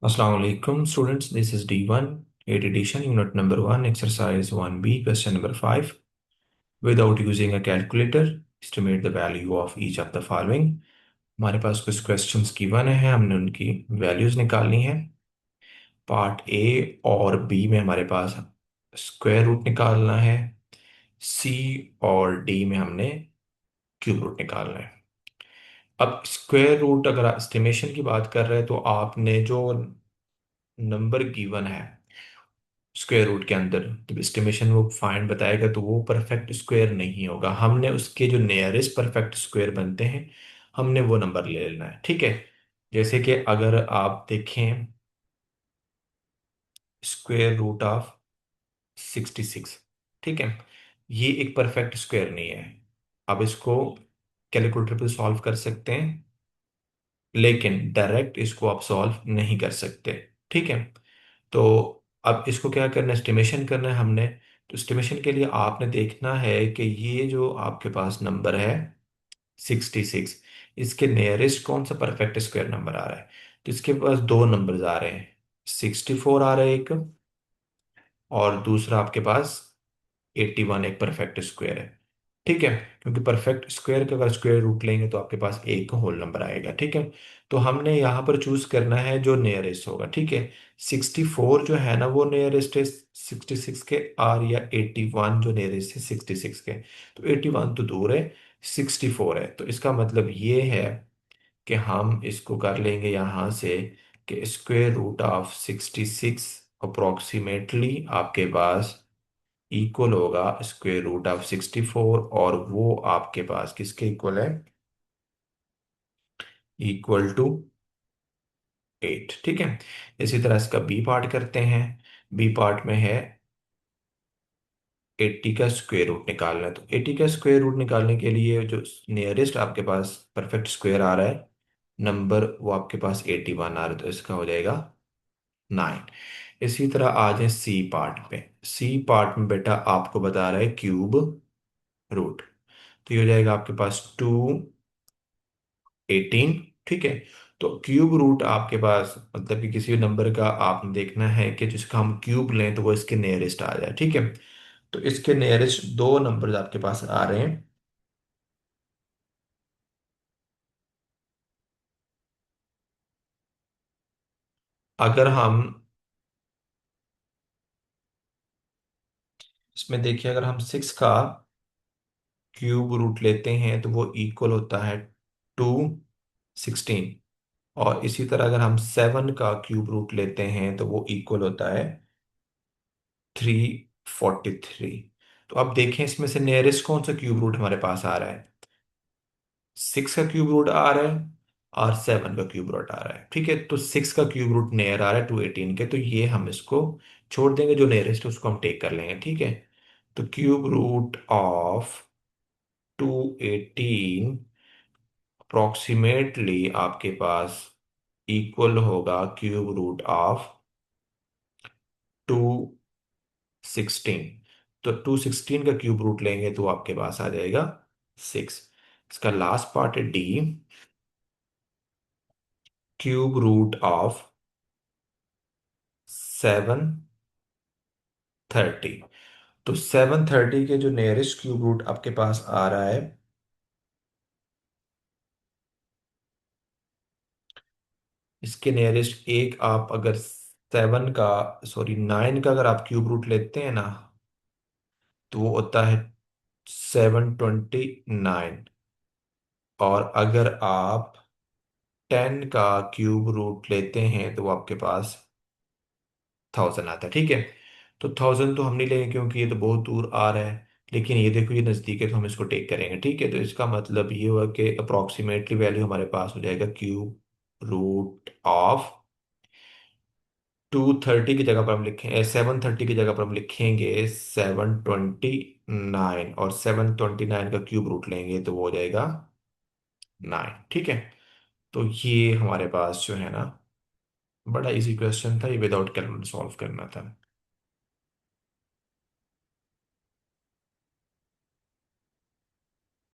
Assalamu alaikum students, this is D1 8 edition unit number 1 exercise 1b question number 5. Without using a calculator, estimate the value of each of the following. हमारे पास कुछ questions given है, हमने उनकी values निकालनी है। Part A और B में हमारे पास स्क्वायर रूट निकालना है। सी और डी में हमने क्यूब रूट निकालना है। अब स्क्वायर रूट अगर एस्टिमेशन की बात कर रहे हैं तो आपने जो नंबर गिवन है स्क्वायर रूट के अंदर, जब एस्टिमेशन वो फाइंड बताएगा तो वो परफेक्ट स्क्वायर नहीं होगा। हमने उसके जो नियरेस्ट परफेक्ट स्क्वायर बनते हैं हमने वो नंबर ले लेना है। ठीक है, जैसे कि अगर आप देखें स्क्वायर रूट ऑफ 66, ठीक है, ये एक परफेक्ट स्क्वायर नहीं है। अब इसको कैलकुलेटर पे सॉल्व कर सकते हैं, लेकिन डायरेक्ट इसको आप सॉल्व नहीं कर सकते। ठीक है, तो अब इसको क्या करना है, एस्टिमेशन करना है हमने। तो एस्टिमेशन के लिए आपने देखना है कि ये जो आपके पास नंबर है 66, इसके नियरेस्ट कौन सा परफेक्ट स्क्वायर नंबर आ रहा है। तो इसके पास दो नंबर्स आ रहे हैं, 64 आ रहा है एक, और दूसरा आपके पास 81 एक परफेक्ट स्क्वायर है। ठीक है, क्योंकि परफेक्ट स्क्वायर का अगर स्क्वायर रूट लेंगे तो आपके पास एक होल नंबर आएगा। ठीक है, तो हमने यहाँ पर चूज करना है जो नियरेस्ट होगा। ठीक है, 64 जो है ना वो नियरेस्ट है 66 के, और या 81 जो नियरेस्ट है 66 के। तो 81 तो दूर है, 64 है, तो इसका मतलब ये है कि हम इसको कर लेंगे यहाँ से कि स्क्वायर रूट ऑफ 66 अप्रोक्सीमेटली आपके पास इक्वल होगा स्क्वायर रूट ऑफ 64, और वो आपके पास किसके इक्वल है, इक्वल टू 8। ठीक है, इसी तरह इसका बी पार्ट करते हैं। बी पार्ट में है 80 का स्क्वायर रूट निकालना है। तो 80 का स्क्वायर रूट निकालने के लिए जो नियरेस्ट आपके पास परफेक्ट स्क्वायर आ रहा है नंबर, वो आपके पास 81 आ रहा है, तो इसका हो जाएगा 9। इसी तरह आ जाए सी पार्ट पे। सी पार्ट में बेटा आपको बता रहा है क्यूब रूट, तो ये हो जाएगा आपके पास 18। ठीक है, तो क्यूब रूट आपके पास मतलब कि किसी भी नंबर का आपने देखना है कि जिसका हम क्यूब लें तो वो इसके नियरेस्ट आ जाए। ठीक है, तो इसके नियरेस्ट दो नंबर्स आपके पास आ रहे हैं। अगर हम इसमें देखिए, अगर हम 6 का क्यूब रूट लेते हैं तो वो इक्वल होता है 216, और इसी तरह अगर हम 7 का क्यूब रूट लेते हैं तो वो इक्वल होता है 343। तो अब देखें इसमें से नियरेस्ट कौन सा क्यूब रूट हमारे पास आ रहा है, 6 का क्यूब रूट आ रहा है और 7 का क्यूब रूट आ रहा है। ठीक है, तो 6 का क्यूब रूट नियर आ रहा है 218 के, तो ये हम इसको छोड़ देंगे, जो नियरेस्ट है उसको हम टेक कर लेंगे। ठीक है, तो क्यूब रूट ऑफ 218 अप्रोक्सीमेटली आपके पास इक्वल होगा क्यूब रूट ऑफ 216। तो 216 का क्यूब रूट लेंगे तो आपके पास आ जाएगा 6। इसका लास्ट पार्ट है डी, क्यूब रूट ऑफ 730। तो 730 के जो नियरेस्ट क्यूब रूट आपके पास आ रहा है, इसके नियरेस्ट एक आप अगर 7 का, सॉरी 9 का अगर आप क्यूब रूट लेते हैं ना तो वो होता है 729, और अगर आप 10 का क्यूब रूट लेते हैं तो वो आपके पास 1000 आता है। ठीक है, तो 1000 तो हम नहीं लेंगे क्योंकि ये तो बहुत दूर आ रहा है, लेकिन ये देखो ये नज़दीक है तो हम इसको टेक करेंगे। ठीक है, तो इसका मतलब ये हुआ कि अप्रोक्सीमेटली वैल्यू हमारे पास हो जाएगा क्यूब रूट ऑफ 230 की जगह पर हम लिखें 730 की जगह पर हम लिखेंगे 729, और 729 का क्यूब रूट लेंगे तो वो हो जाएगा 9। ठीक है, तो ये हमारे पास जो है ना बड़ा इजी क्वेश्चन था, ये विदाउट कैलकुलेटर सॉल्व करना था।